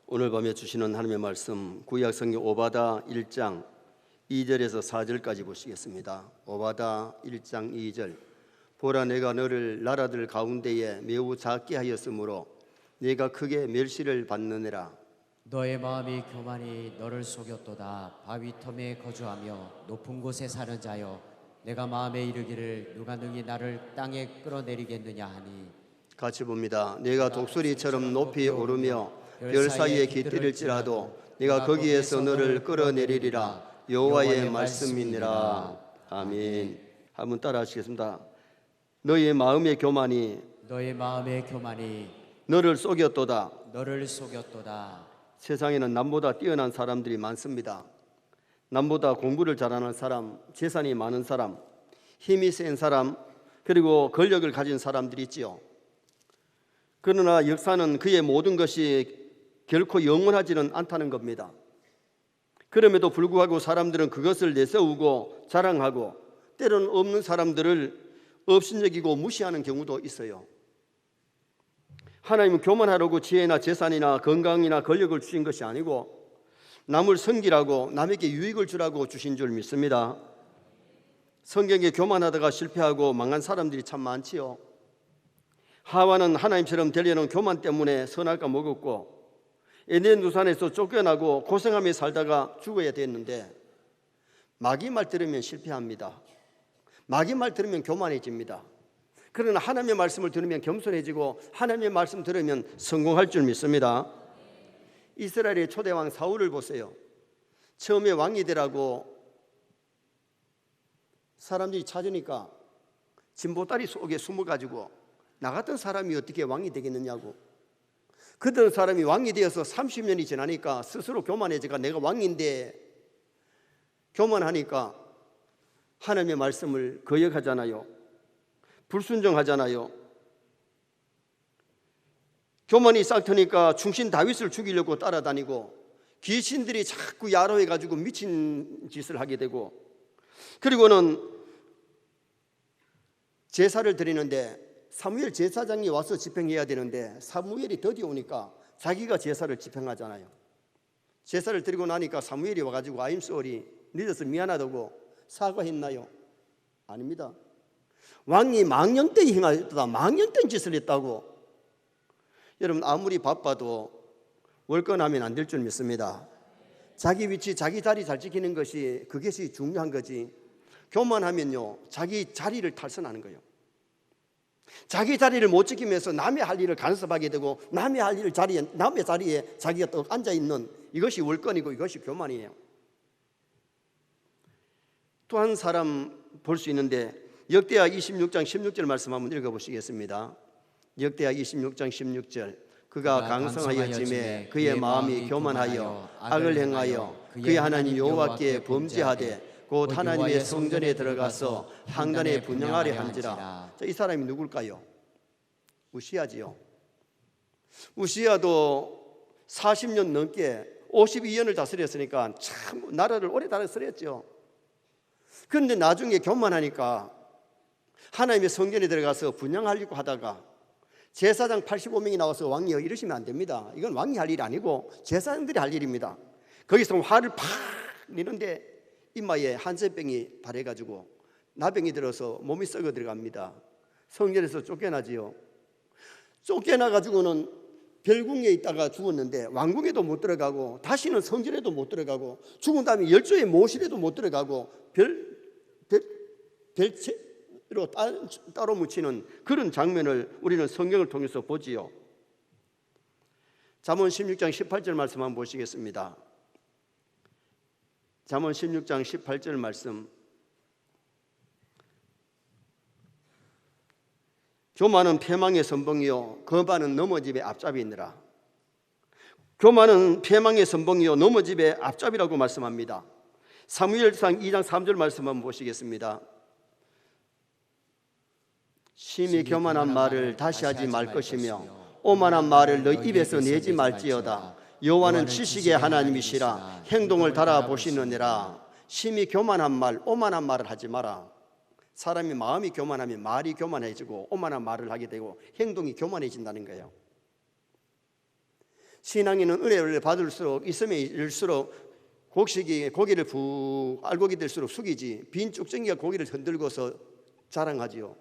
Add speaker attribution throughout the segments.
Speaker 1: 오늘 밤에 주시는 하나님의 말씀 구약성경 오바다 1장 2절에서 4절까지 보시겠습니다. 오바다 1장 2절. 보라, 내가 너를 나라들 가운데에 매우 작게 하였으므로 네가 크게 멸시를 받느니라.
Speaker 2: 너의 마음이 교만이 너를 속였도다. 바위 텀에 거주하며 높은 곳에 사는 자여, 내가 마음에 이르기를 누가 능히 나를 땅에 끌어내리겠느냐 하니.
Speaker 1: 같이 봅니다. 내가 독수리처럼 높이 오르며 별 사이에 깃들일지라도 네가 거기에서 너를 끌어내리리라. 여호와의 말씀이니라. 아멘. 한번 따라 하시겠습니다. 너의 마음의 교만이 너를 속였도다. 세상에는 남보다 뛰어난 사람들이 많습니다. 남보다 공부를 잘하는 사람, 재산이 많은 사람, 힘이 센 사람, 그리고 권력을 가진 사람들이 있지요. 그러나 역사는 그의 모든 것이 결코 영원하지는 않다는 겁니다. 그럼에도 불구하고 사람들은 그것을 내세우고 자랑하고, 때로는 없는 사람들을 업신여기고 무시하는 경우도 있어요. 하나님은 교만하라고 지혜나 재산이나 건강이나 권력을 주신 것이 아니고 남을 섬기라고, 남에게 유익을 주라고 주신 줄 믿습니다. 성경에 교만하다가 실패하고 망한 사람들이 참 많지요. 하와는 하나님처럼 되려는 교만 때문에 선악과 먹었고, 에덴 동산에서 쫓겨나고 고생하며 살다가 죽어야 됐는데, 마귀 말 들으면 실패합니다. 마귀 말 들으면 교만해집니다. 그러나 하나님의 말씀을 들으면 겸손해지고, 하나님의 말씀 들으면 성공할 줄 믿습니다. 이스라엘의 초대왕 사울을 보세요. 처음에 왕이 되라고 사람들이 찾으니까 진보다리 속에 숨어가지고 나 같은 사람이 어떻게 왕이 되겠느냐고. 그런 사람이 왕이 되어서 30년이 지나니까 스스로 교만해지가 내가 왕인데, 교만하니까 하나님의 말씀을 거역하잖아요. 불순종하잖아요. 교만이 싹트니까 충신 다윗을 죽이려고 따라다니고, 귀신들이 자꾸 야로해가지고 미친 짓을 하게 되고, 그리고는 제사를 드리는데 사무엘 제사장이 와서 집행해야 되는데 사무엘이 더디 오니까 자기가 제사를 집행하잖아요. 제사를 드리고 나니까 사무엘이 와가지고 I'm sorry, 늦어서 미안하다고 사과했나요? 아닙니다. 왕이 망령된 행하였다, 망령된 짓을 했다고. 여러분, 아무리 바빠도 월권하면 안 될 줄 믿습니다. 자기 위치, 자기 자리 잘 지키는 것이, 그것이 중요한 거지. 교만하면요, 자기 자리를 탈선하는 거예요. 자기 자리를 못 지키면서 남의 할 일을 간섭하게 되고, 남의 할 일 자리에, 남의 자리에 자기가 또 앉아 있는, 이것이 월권이고 이것이 교만이에요. 또 한 사람 볼 수 있는데, 역대하 26장 16절 말씀 한번 읽어보시겠습니다. 역대하 26장 16절. 그가 강성하였음에 그의 마음이 교만하여 악을 행하여 그의 하나님 여호와께 범죄하되 곧 하나님의 성전에 들어가서 향단에 분향하려 한지라. 자, 이 사람이 누굴까요? 우시야지요. 우시야도 40년 넘게 52년을 다스렸으니까 참 나라를 오래 다스렸죠. 그런데 나중에 교만하니까 하나님의 성전에 들어가서 분향하려고 하다가 제사장 85명이 나와서 왕이여 이러시면 안 됩니다. 이건 왕이 할 일이 아니고 제사장들이 할 일입니다. 거기서 화를 팍 내는데 이마에 한센병이 발해가지고 나병이 들어서 몸이 썩어 들어갑니다. 성전에서 쫓겨나지요. 쫓겨나가지고는 별궁에 있다가 죽었는데 왕궁에도 못 들어가고, 다시는 성전에도 못 들어가고, 죽은 다음에 열조의 모실에도 못 들어가고, 별채로 따로 묻히는 그런 장면을 우리는 성경을 통해서 보지요. 잠언 16장 18절 말씀 한번 보시겠습니다. 잠언 16장 18절 말씀. 교만은 패망의 선봉이요 거만은 넘어집의 앞잡이니라. 교만은 패망의 선봉이요 넘어집의 앞잡이라고 말씀합니다. 사무엘상 2장 3절 말씀 한번 보시겠습니다. 심히 교만한 말을 다시 하지 말 것이며 오만한 말을 너 입에서 내지 말지어다. 여호와는 지식의 하나님이시라 행동을 달아보시느니라. 심히 교만한 말, 오만한 말을 하지 마라. 사람이 마음이 교만하면 말이 교만해지고 오만한 말을 하게 되고 행동이 교만해진다는 거예요. 신앙인은 은혜를 받을수록 있음에 이를수록 고기를 푹 알고기 될수록 숙이지 빈 쭉정이가 고기를 흔들고서 자랑하지요.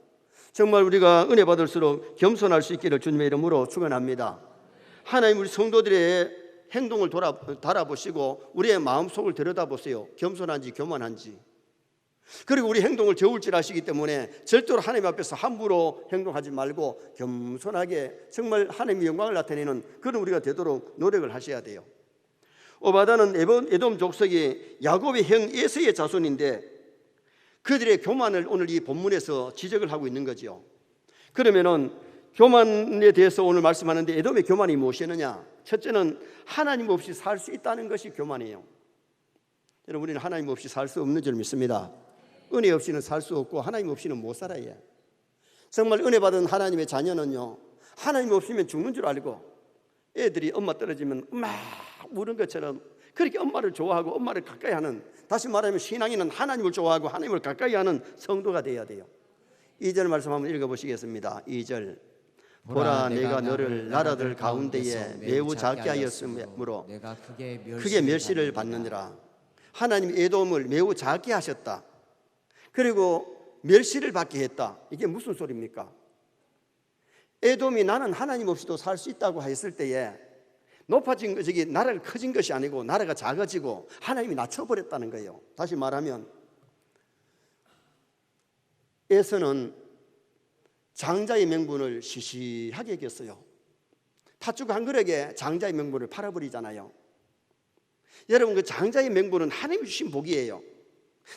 Speaker 1: 정말 우리가 은혜 받을수록 겸손할 수 있기를 주님의 이름으로 축원합니다. 하나님 우리 성도들의 행동을 달아보시고 우리의 마음속을 들여다보세요. 겸손한지 교만한지. 그리고 우리 행동을 저울질하시기 때문에 절대로 하나님 앞에서 함부로 행동하지 말고 겸손하게 정말 하나님의 영광을 나타내는 그런 우리가 되도록 노력을 하셔야 돼요. 오바다는 에돔 족속이 야곱의 형 에서의 자손인데 그들의 교만을 오늘 이 본문에서 지적을 하고 있는 거죠. 그러면은 교만에 대해서 오늘 말씀하는데 에돔의 교만이 무엇이느냐? 첫째는 하나님 없이 살 수 있다는 것이 교만이에요. 여러분, 우리는 하나님 없이 살 수 없는 줄 믿습니다. 은혜 없이는 살 수 없고 하나님 없이는 못 살아요. 정말 은혜 받은 하나님의 자녀는요, 하나님 없으면 죽는 줄 알고 애들이 엄마 떨어지면 막 우는 것처럼 그렇게 엄마를 좋아하고 엄마를 가까이 하는, 다시 말하면 신앙인은 하나님을 좋아하고 하나님을 가까이 하는 성도가 되어야 돼요. 2절 말씀 한번 읽어보시겠습니다. 2절 보라 내가 너를 나라들 가운데에 매우 작게 하였으므로
Speaker 2: 내가
Speaker 1: 크게 멸시를 받느니라. 하나님이 에돔을 매우 작게 하셨다. 그리고 멸시를 받게 했다. 이게 무슨 소리입니까? 에돔이 나는 하나님 없이도 살 수 있다고 했을 때에 높아진 것이 나라가 커진 것이 아니고 나라가 작아지고 하나님이 낮춰버렸다는 거예요. 다시 말하면 에서는 장자의 명분을 시시하게 여겼어요. 팥죽 한 그릇에 장자의 명분을 팔아버리잖아요. 여러분, 그 장자의 명분은 하나님이 주신 복이에요.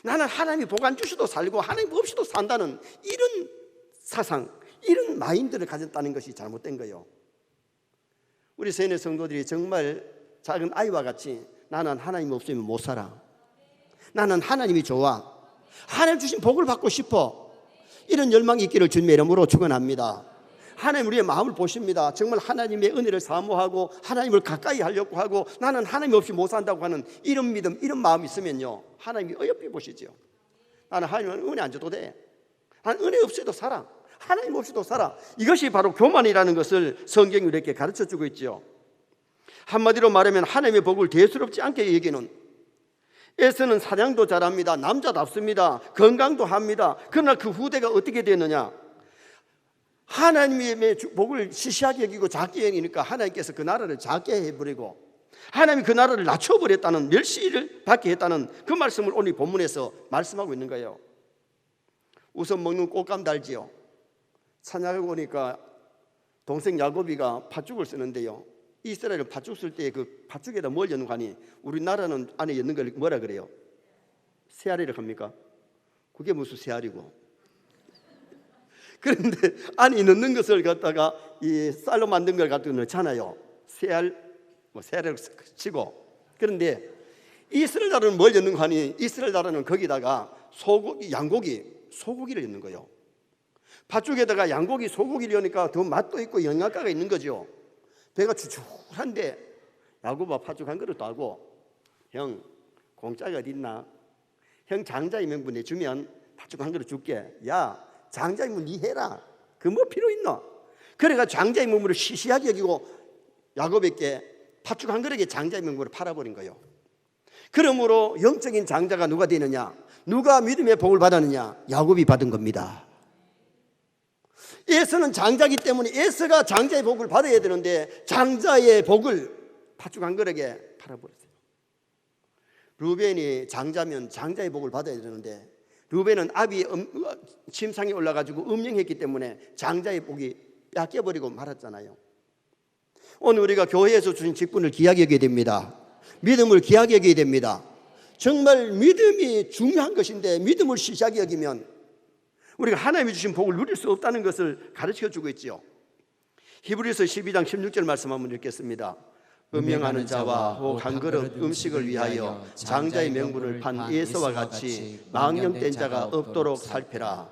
Speaker 1: 나는 하나님이 복 안 주셔도 살고 하나님 없이도 산다는 이런 사상, 이런 마인드를 가졌다는 것이 잘못된 거예요. 우리 세뇌 성도들이 정말 작은 아이와 같이 나는 하나님 없으면 못 살아, 나는 하나님이 좋아, 하나님 주신 복을 받고 싶어, 이런 열망이 있기를 주님의 이름으로 축원합니다. 하나님 우리의 마음을 보십니다. 정말 하나님의 은혜를 사모하고 하나님을 가까이 하려고 하고 나는 하나님 없이 못 산다고 하는 이런 믿음, 이런 마음이 있으면요, 하나님이 어여삐 보시죠. 나는 하나님은 은혜 안 줘도 돼, 나는 은혜 없이도 살아, 하나님 없이도 살아. 이것이 바로 교만이라는 것을 성경이 이렇게 가르쳐주고 있죠. 한마디로 말하면 하나님의 복을 대수롭지 않게 여기는, 에서는 사냥도 잘합니다, 남자답습니다, 건강도 합니다. 그러나 그 후대가 어떻게 되느냐? 하나님의 복을 시시하게 여기고 작게 여기니까 하나님께서 그 나라를 작게 해버리고 하나님이 그 나라를 낮춰버렸다는, 멸시를 받게 했다는 그 말씀을 오늘 본문에서 말씀하고 있는 거예요. 우선 먹는 꽃감 달지요. 사냥하고 오니까 동생 야곱이가 팥죽을 쓰는데요, 이스라엘은 팥죽 쓸 때 그 팥죽에다 뭘 넣는 거 아니? 우리나라는 안에 넣는 걸 뭐라 그래요? 새알이라고 합니까? 그게 무슨 새알이고. 그런데 안에 넣는 것을 갖다가 이 쌀로 만든 걸 갖다 넣잖아요. 새알, 새알을 치고. 그런데 이스라엘 나라는 뭘 넣는 거 아니? 이스라엘 나라는 거기다가 소고기, 양고기, 소고기를 넣는 거예요. 팥죽에다가 양고기, 소고기를 넣으니까 더 맛도 있고 영양가가 있는 거죠. 배가 추출한데 야곱아 팥죽 한 그릇 하고, 형 공짜가 어디 있나? 형 장자의 명분 내주면 팥죽 한 그릇 줄게. 야, 장자의 문 니 해라. 그 뭐 필요 있노? 그래가 장자의 명분을 시시하게 여기고 야곱에게 팥죽 한 그릇에 장자의 명분을 팔아버린 거예요. 그러므로 영적인 장자가 누가 되느냐? 누가 믿음의 복을 받았느냐? 야곱이 받은 겁니다. 에서는 장자이기 때문에 에서가 장자의 복을 받아야 되는데 장자의 복을 팥죽 한 그릇에 팔아버렸어요. 루벤이 장자면 장자의 복을 받아야 되는데 루벤은 압이 침상에 올라가지고 음령했기 때문에 장자의 복이 뺏겨버리고 말았잖아요. 오늘 우리가 교회에서 주신 직분을 귀하게 여겨야 됩니다. 믿음을 귀하게 여겨야 됩니다. 정말 믿음이 중요한 것인데 믿음을 시시하게 여기면 우리가 하나님이 주신 복을 누릴 수 없다는 것을 가르쳐주고 있죠. 히브리서 12장 16절 말씀 한번 읽겠습니다. 음행하는 자와 혹 한 그릇 음식을 위하여 장자의 명분을 판 에서와 같이 망령된 자가 없도록 살펴라.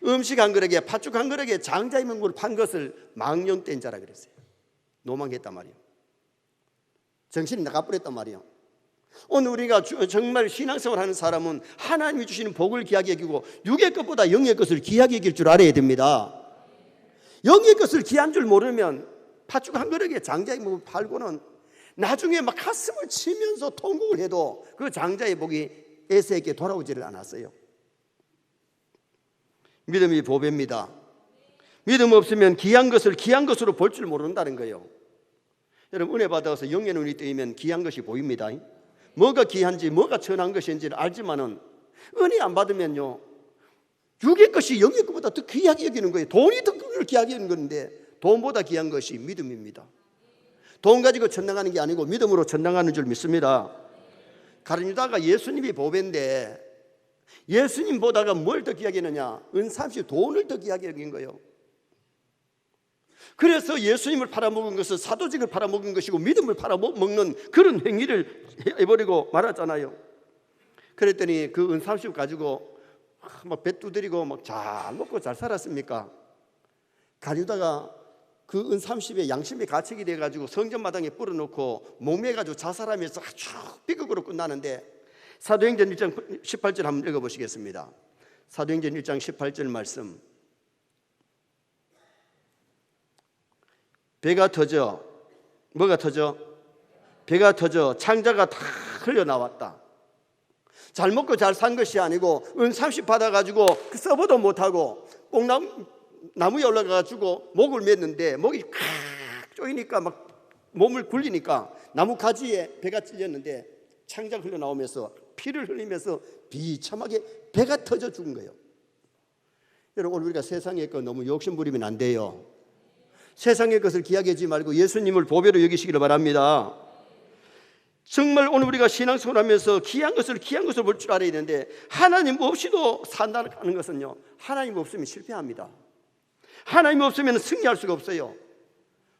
Speaker 1: 음식 한 그릇에 팥죽 한 그릇에 장자의 명분을 판 것을 망령된 자라 그랬어요. 노망했단 말이에요. 정신이 나가버렸단 말이에요. 오늘 우리가 정말 신앙생활하는 사람은 하나님이 주시는 복을 귀하게 여기고 육의 것보다 영의 것을 귀하게 여길 줄 알아야 됩니다. 영의 것을 귀한 줄 모르면 팥죽 한 그릇에 장자의 목을 팔고는 나중에 막 가슴을 치면서 통곡을 해도 그 장자의 목이 에서에게 돌아오지를 않았어요. 믿음이 보배입니다. 믿음 없으면 귀한 것을 귀한 것으로 볼 줄 모른다는 거예요. 여러분, 은혜 받아서 영의 눈이 뜨이면 귀한 것이 보입니다. 뭐가 귀한지 뭐가 천한 것인지를 알지만은 은혜 안 받으면요, 육의 것이 영의 것보다 더 귀하게 여기는 거예요. 돈이 더 귀하게 여기는 건데 돈보다 귀한 것이 믿음입니다. 돈 가지고 천당하는 게 아니고 믿음으로 천당하는 줄 믿습니다. 가룟유다가 예수님이 보배인데 예수님 보다가 뭘 더 귀하게 여기느냐? 은삼십 돈을 더 귀하게 여긴 거예요. 그래서 예수님을 팔아먹은 것은 사도직을 팔아먹은 것이고 믿음을 팔아먹는 그런 행위를 해버리고 말았잖아요. 그랬더니 그 은30 가지고 막 배 두드리고 막 잘 먹고 잘 살았습니까? 가룟유다가 그 은30에 양심의 가책이 돼가지고 성전마당에 뿌려놓고 목매가지고 자살하면서 아주 비극으로 끝나는데, 사도행전 1장 18절 한번 읽어보시겠습니다. 사도행전 1장 18절 말씀. 배가 터져, 뭐가 터져? 배가 터져 창자가 다 흘려나왔다. 잘 먹고 잘 산 것이 아니고 은30 받아가지고 써보도 못하고 나무에 올라가가지고 목을 맸는데 목이 칵 쪼이니까 막 몸을 굴리니까 나무 가지에 배가 찔렸는데 창자가 흘러나오면서 피를 흘리면서 비참하게 배가 터져 죽은 거예요. 여러분, 우리가 세상의 것 너무 욕심 부리면 안 돼요. 세상의 것을 귀하게 하지 말고 예수님을 보배로 여기시기를 바랍니다. 정말 오늘 우리가 신앙생활 하면서 귀한 것을 볼 줄 알아야 되는데, 하나님 없이도 산다는 것은요, 하나님 없으면 실패합니다. 하나님 없으면 승리할 수가 없어요.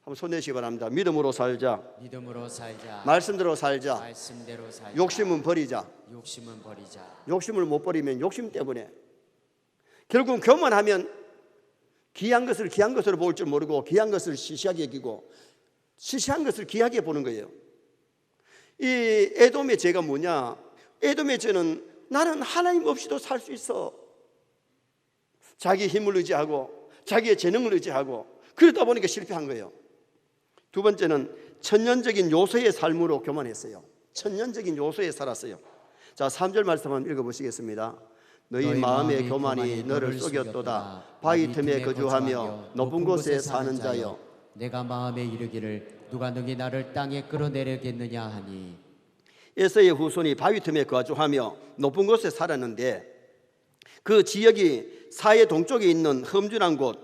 Speaker 1: 한번 손 내시기 바랍니다. 믿음으로 살자.
Speaker 2: 믿음으로 살자.
Speaker 1: 말씀대로 살자.
Speaker 2: 말씀대로 살자.
Speaker 1: 욕심은 버리자.
Speaker 2: 욕심은 버리자.
Speaker 1: 욕심을 못 버리면 욕심 때문에 결국은 교만하면 귀한 것을 귀한 것으로 볼 줄 모르고 귀한 것을 시시하게 여기고 시시한 것을 귀하게 보는 거예요. 이 에돔의 죄가 뭐냐? 에돔의 죄는 나는 하나님 없이도 살 수 있어. 자기 힘을 의지하고 자기의 재능을 의지하고 그러다 보니까 실패한 거예요. 두 번째는 천년적인 요새의 삶으로 교만했어요. 천년적인 요새에 살았어요. 자, 3절 말씀 한번 읽어보시겠습니다. 너희 마음의 교만이 너를 속였도다. 바위 틈에 거주하며 높은 곳에 사는 자여,
Speaker 2: 내가 마음에 이르기를 누가 능히 나를 땅에 끌어내리겠느냐 하니.
Speaker 1: 에서의 후손이 바위 틈에 거주하며 높은 곳에 살았는데 그 지역이 사해 동쪽에 있는 험준한 곳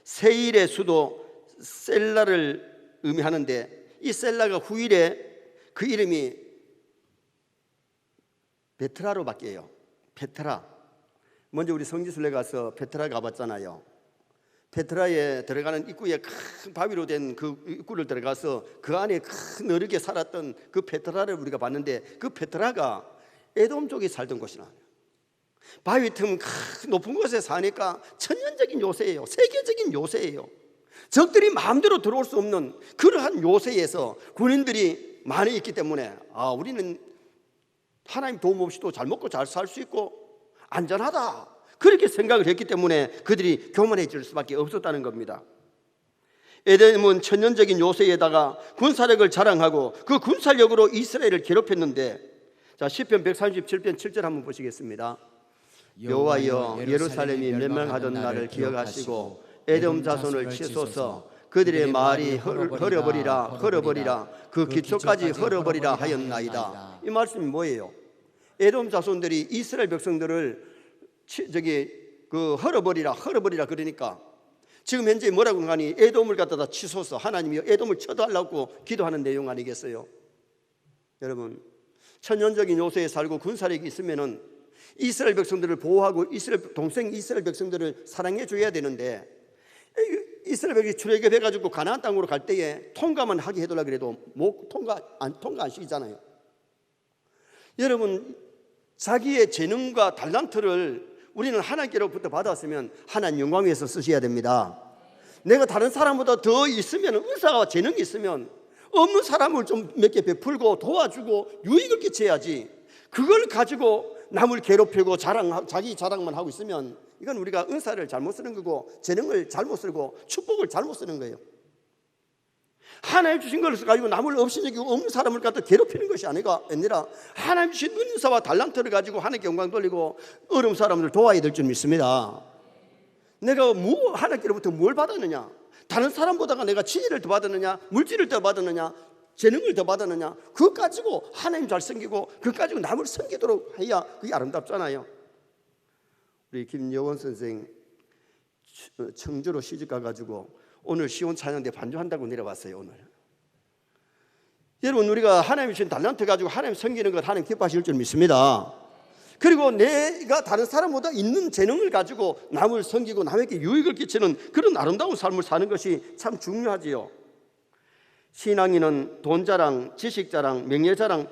Speaker 1: 세일의 수도 셀라를 의미하는데, 이 셀라가 후일에 그 이름이 베트라로 바뀌어요. 베트라. 먼저 우리 성지순례 가서 베트라 가봤잖아요. 베트라에 들어가는 입구에 큰 바위로 된 그 입구를 들어가서 그 안에 큰 어렵게 살았던 그 베트라를 우리가 봤는데, 그 베트라가 에돔 쪽에 살던 곳이나 바위 틈 높은 곳에 사니까 천년적인 요새예요. 세계적인 요새예요. 적들이 마음대로 들어올 수 없는 그러한 요새에서 군인들이 많이 있기 때문에 우리는 하나님 도움 없이도 잘 먹고 잘 살 수 있고 안전하다, 그렇게 생각을 했기 때문에 그들이 교만해질 수밖에 없었다는 겁니다. 에돔은 천년적인 요새에다가 군사력을 자랑하고 그 군사력으로 이스라엘을 괴롭혔는데, 자, 시편 137편 7절 한번 보시겠습니다. 여호와여, 예루살렘이 멸망하던 날을 기억하시고 에돔 자손을 치소서. 그들의 말이 헐어버리라 그 기초까지 헐어버리라 하였나이다. 이 말씀이 뭐예요? 에돔 자손들이 이스라엘 백성들을 헐어버리라 그러니까 지금 현재 뭐라고 하니 에돔을 갖다가 치소서, 하나님이 에돔을 쳐달라고 기도하는 내용 아니겠어요? 여러분, 천년적인 요새에 살고 군사력이 있으면은 이스라엘 백성들을 보호하고 동생 이스라엘 백성들을 사랑해 줘야 되는데, 이스라엘 백성이 출애굽해 가지고 가나안 땅으로 갈 때에 통과만 하게 해달라 그래도 통과 안 시키잖아요. 여러분, 자기의 재능과 달란트를 우리는 하나님께로부터 받았으면 하나님 영광 위해서 쓰셔야 됩니다. 내가 다른 사람보다 더 있으면, 은사와 재능이 있으면 없는 사람을 좀 몇 개 베풀고 도와주고 유익을 끼쳐야지, 그걸 가지고 남을 괴롭히고 자기 자랑만 하고 있으면 이건 우리가 은사를 잘못 쓰는 거고 재능을 잘못 쓰고 축복을 잘못 쓰는 거예요. 하나님 주신 것을 가지고 남을 업신여기고 없는 사람을 갖다 괴롭히는 것이 아니라 하나님 주신 은사와 달란트를 가지고 하나님께 영광 돌리고 어려운 사람들 도와야 될 줄 믿습니다. 내가 하나님께로부터 뭘 받았느냐? 다른 사람보다가 내가 지혜를 더 받았느냐? 물질을 더 받았느냐? 재능을 더 받았느냐? 그것 가지고 하나님 잘 섬기고 그것 가지고 남을 섬기도록 해야 그게 아름답잖아요. 우리 김여원 선생 청주로 시집 가가지고 오늘 시온 찬양대 반주한다고 내려왔어요. 오늘 여러분, 우리가 하나님이 주신 달란트 가지고 하나님 섬기는 것 하나님 기뻐하실 줄 믿습니다. 그리고 내가 다른 사람보다 있는 재능을 가지고 남을 섬기고 남에게 유익을 끼치는 그런 아름다운 삶을 사는 것이 참 중요하지요. 신앙인은 돈 자랑, 지식 자랑, 명예 자랑,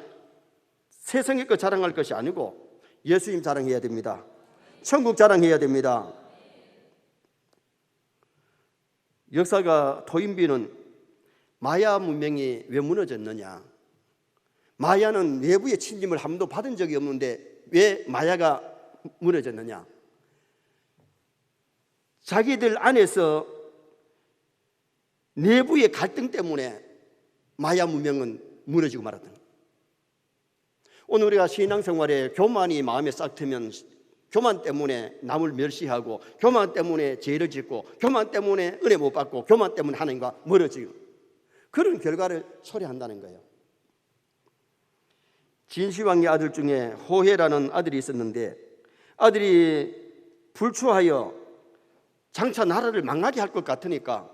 Speaker 1: 세상의 것 자랑할 것이 아니고 예수님 자랑해야 됩니다. 천국 자랑해야 됩니다. 역사가 토인비는 마야 문명이 왜 무너졌느냐? 마야는 외부의 침입을 한 번도 받은 적이 없는데 왜 마야가 무너졌느냐? 자기들 안에서 내부의 갈등 때문에 마야 문명은 무너지고 말았다. 오늘 우리가 신앙생활에 교만이 마음에 싹 트면 교만 때문에 남을 멸시하고 교만 때문에 죄를 짓고 교만 때문에 은혜 못 받고 교만 때문에 하나님과 멀어지고 그런 결과를 초래한다는 거예요. 진시황의 아들 중에 호해라는 아들이 있었는데 아들이 불추하여 장차 나라를 망하게 할 것 같으니까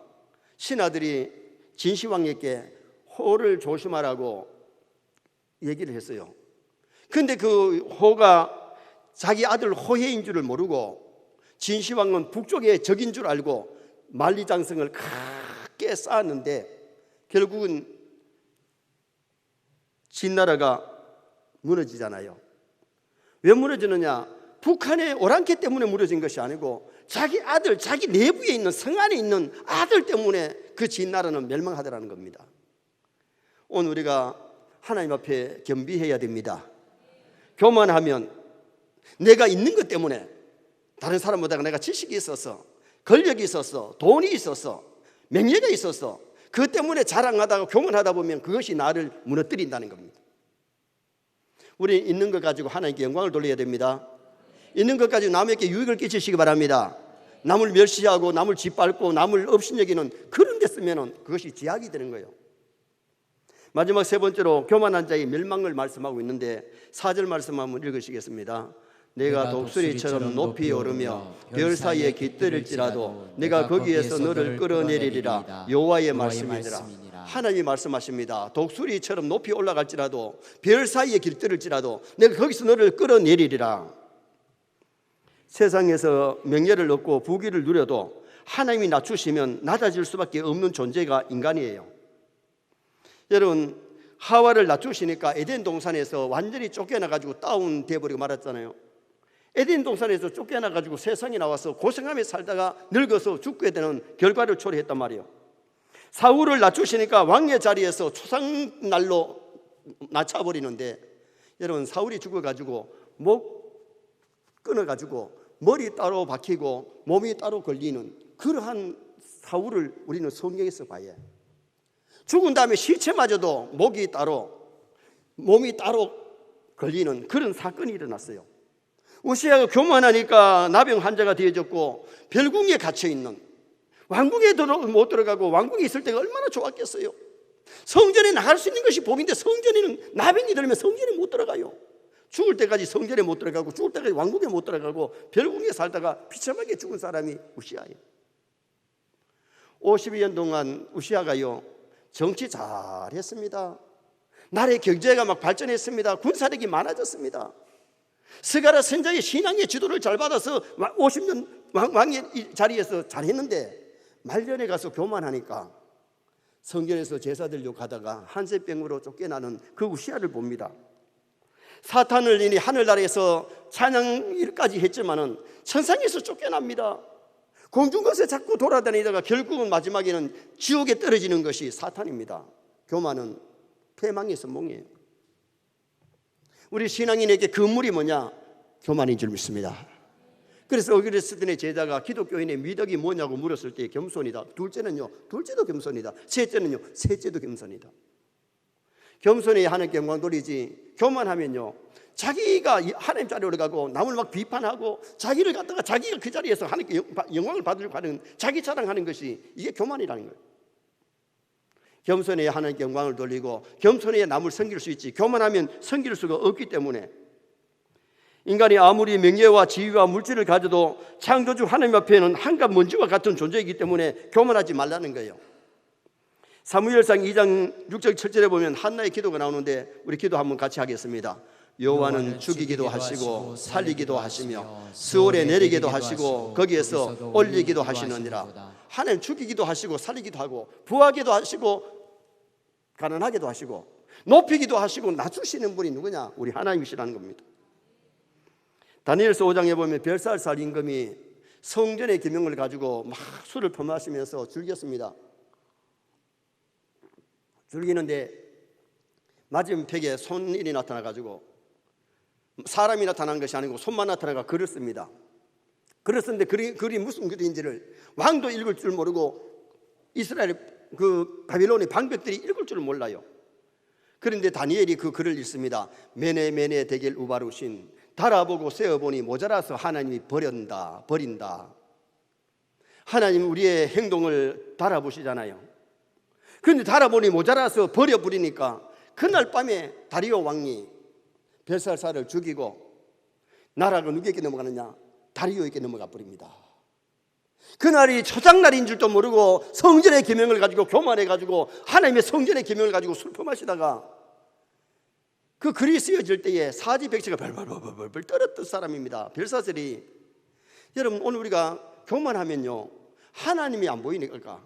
Speaker 1: 신하들이 진시황에게 호를 조심하라고 얘기를 했어요. 근데 그 호가 자기 아들 호해인 줄을 모르고 진시황은 북쪽의 적인 줄 알고 만리장성을 크게 쌓았는데 결국은 진나라가 무너지잖아요. 왜 무너지느냐? 북한의 오랑캐 때문에 무너진 것이 아니고 자기 아들, 자기 내부에 있는 성 안에 있는 아들 때문에 그 진나라는 멸망하더라는 겁니다. 오늘 우리가 하나님 앞에 겸비해야 됩니다. 교만하면 내가 있는 것 때문에 다른 사람보다 내가 지식이 있어서 권력이 있어서 돈이 있어서 명예가 있어서 그것 때문에 자랑하다가 교만하다 보면 그것이 나를 무너뜨린다는 겁니다. 우리 있는 것 가지고 하나님께 영광을 돌려야 됩니다. 있는 것 가지고 남에게 유익을 끼치시기 바랍니다. 남을 멸시하고 남을 짓밟고 남을 업신여기는 그런 데 쓰면 그것이 제약이 되는 거예요. 마지막 세 번째로 교만한 자의 멸망을 말씀하고 있는데 4절 말씀 한번 읽으시겠습니다. 내가 독수리처럼 높이 오르며 별 사이에 깃들일지라도 내가 거기에서 너를 끌어내리리라. 여호와의 말씀이니라. 하나님이 말씀하십니다. 독수리처럼 높이 올라갈지라도 별 사이에 깃들일지라도 내가 거기서 너를 끌어내리리라. 세상에서 명예를 얻고 부귀를 누려도 하나님이 낮추시면 낮아질 수밖에 없는 존재가 인간이에요. 여러분, 하와를 낮추시니까 에덴 동산에서 완전히 쫓겨나가지고 다운돼 버리고 말았잖아요. 에덴 동산에서 쫓겨나가지고 세상에 나와서 고생하며 살다가 늙어서 죽게 되는 결과를 초래했단 말이에요. 사울을 낮추시니까 왕의 자리에서 초상날로 낮춰버리는데 여러분, 사울이 죽어가지고 목 끊어가지고 머리 따로 박히고 몸이 따로 걸리는 그러한 사울을 우리는 성경에서 봐야 해요. 죽은 다음에 시체마저도 목이 따로 몸이 따로 걸리는 그런 사건이 일어났어요. 우시아가 교만하니까 나병 환자가 되어졌고 별궁에 갇혀있는, 왕궁에 못 들어가고 왕궁에 있을 때가 얼마나 좋았겠어요. 성전에 나갈 수 있는 것이 복인데 성전에는 나병이 들면 성전에 못 들어가요. 죽을 때까지 성전에 못 들어가고 죽을 때까지 왕궁에 못 들어가고 별궁에 살다가 비참하게 죽은 사람이 우시아예요. 52년 동안 우시아가요 정치 잘했습니다. 나라의 경제가 막 발전했습니다. 군사력이 많아졌습니다. 스가랴 선지자의 신앙의 지도를 잘 받아서 50년 왕의 자리에서 잘했는데 말년에 가서 교만하니까 성전에서 제사 드리려고 가다가 한세병으로 쫓겨나는 그 우시아를 봅니다. 사탄을 인해 하늘나라에서 찬양일까지 했지만은 천상에서 쫓겨납니다. 공중것에 자꾸 돌아다니다가 결국은 마지막에는 지옥에 떨어지는 것이 사탄입니다. 교만은 패망의 선봉이에요. 우리 신앙인에게 그물이 뭐냐? 교만인 줄 믿습니다. 그래서 어그레스던의 제자가 기독교인의 미덕이 뭐냐고 물었을 때 겸손이다. 둘째는요, 둘째도 겸손이다. 셋째는요, 셋째도 겸손이다. 겸손히 하나님께 영광 돌리지, 교만하면요 자기가 하나님 자리에 올라가고 남을 막 비판하고 자기를 갖다가 자기가 그 자리에서 하나님께 영광을 받으려고 하는 자기 자랑하는 것이 이게 교만이라는 거예요. 겸손히 하나님께 영광을 돌리고 겸손히 남을 섬길 수 있지, 교만하면 섬길 수가 없기 때문에 인간이 아무리 명예와 지위와 물질을 가져도 창조주 하나님 앞에는 한갓 먼지와 같은 존재이기 때문에 교만하지 말라는 거예요. 사무엘상 2장 6절 7절에 보면 한나의 기도가 나오는데 우리 기도 한번 같이 하겠습니다. 여호와는 죽이기도 하시고 살리기도 하시며 스올에 내리기도 하시고 거기에서 올리기도 하시느니라. 하나님 죽이기도 하시고 살리기도 하고 부하기도 하시고 가난하기도 하시고 높이기도 하시고 낮추시는 분이 누구냐? 우리 하나님이시라는 겁니다. 다니엘서 5장에 보면 벨사살 임금이 성전의 기명을 가지고 막 술을 퍼마시면서 즐겼습니다. 즐기는데 맞은편에 손일이 나타나가지고 사람이 나타난 것이 아니고 손만 나타나가 글을 씁니다. 글을 쓰는데 글이 무슨 글인지를 왕도 읽을 줄 모르고 이스라엘 그 바빌론의 방백들이 읽을 줄 몰라요. 그런데 다니엘이 그 글을 읽습니다. 메네 데겔 우바루신, 달아보고 세어보니 모자라서 하나님이 버린다. 하나님 우리의 행동을 달아보시잖아요. 그런데 달아보니 모자라서 버려버리니까 그날 밤에 다리오 왕이 벨사살을 죽이고 나라가 누구에게 넘어가느냐? 다리오에게 넘어가 버립니다. 그날이 초장날인 줄도 모르고 성전의 계명을 가지고 교만해가지고 하나님의 성전의 계명을 가지고 술퍼 마시다가 그 글이 쓰여질 때에 사지백지가 벌벌 떨었던 사람입니다. 벨사살이. 여러분 오늘 우리가 교만하면요 하나님이 안 보이니까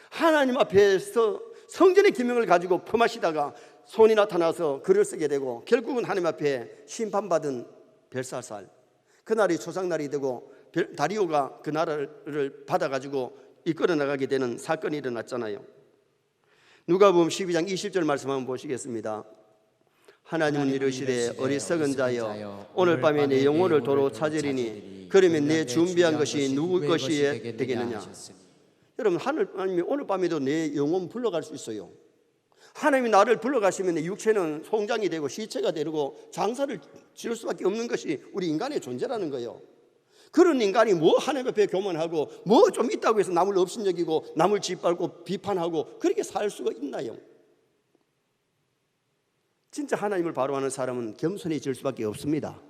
Speaker 1: 하나님 앞에서 성전의 계명을 가지고 퍼마시다가 손이 나타나서 글을 쓰게 되고 결국은 하나님 앞에 심판받은 벨사살, 그날이 초상날이 되고 다리오가 그 나라를 받아가지고 이끌어 나가게 되는 사건이 일어났잖아요. 누가복음 12장 20절 말씀 한번 보시겠습니다. 하나님은 이르시되 어리석은 자여 오늘 밤에 내 영혼을 도로 찾으리니 그러면 내 준비한 것이 누구 것이 되겠느냐. 여러분 하나님이 오늘 밤에도 내 영혼 불러갈 수 있어요. 하나님이 나를 불러가시면 내 육체는 송장이 되고 시체가 되고 장사를 지을 수밖에 없는 것이 우리 인간의 존재라는 거예요. 그런 인간이 뭐 하나님 앞에 교만하고 뭐 좀 있다고 해서 남을 업신여기고 남을 짓밟고 비판하고 그렇게 살 수가 있나요? 진짜 하나님을 바로하는 사람은 겸손해질 수밖에 없습니다.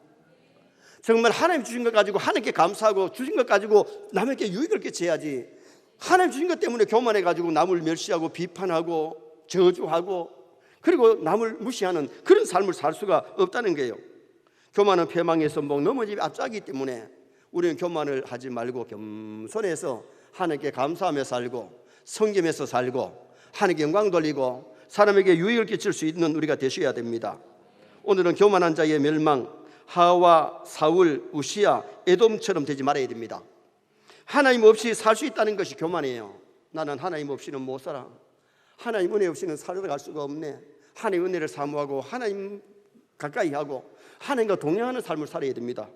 Speaker 1: 정말 하나님 주신 것 가지고 하나님께 감사하고 주신 것 가지고 남에게 유익을 끼쳐야지, 하나님 주신 것 때문에 교만해가지고 남을 멸시하고 비판하고 저주하고 그리고 남을 무시하는 그런 삶을 살 수가 없다는 거예요. 교만은 패망의 선봉, 넘어짐이 앞자기 때문에 우리는 교만을 하지 말고 겸손해서 하나님께 감사하며 살고 성김에서 살고 하나님께 영광 돌리고 사람에게 유익을 끼칠 수 있는 우리가 되셔야 됩니다. 오늘은 교만한 자의 멸망, 하와, 사울, 우시야, 에돔처럼 되지 말아야 됩니다. 하나님 없이 살 수 있다는 것이 교만이에요. 나는 하나님 없이는 못 살아. 하나님 은혜 없이는 살아갈 수가 없네. 하나님 은혜를 사모하고 하나님 가까이 하고 하나님과 동행하는 삶을 살아야 됩니다.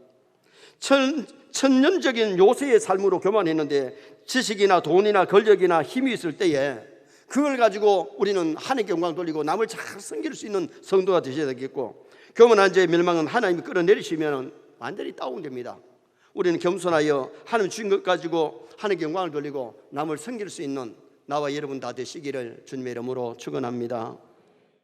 Speaker 1: 천년적인 요새의 삶으로 교만했는데 지식이나 돈이나 권력이나 힘이 있을 때에 그걸 가지고 우리는 하나님께 영광 돌리고 남을 잘 섬길 수 있는 성도가 되셔야 되겠고, 교만한 자의 멸망은 하나님이 끌어내리시면 완전히 다운됩니다. 우리는 겸손하여 하나님 주신 것 가지고 하나님께 영광을 돌리고 남을 섬길 수 있는 나와 여러분 다 되시기를 주님의 이름으로 축원합니다.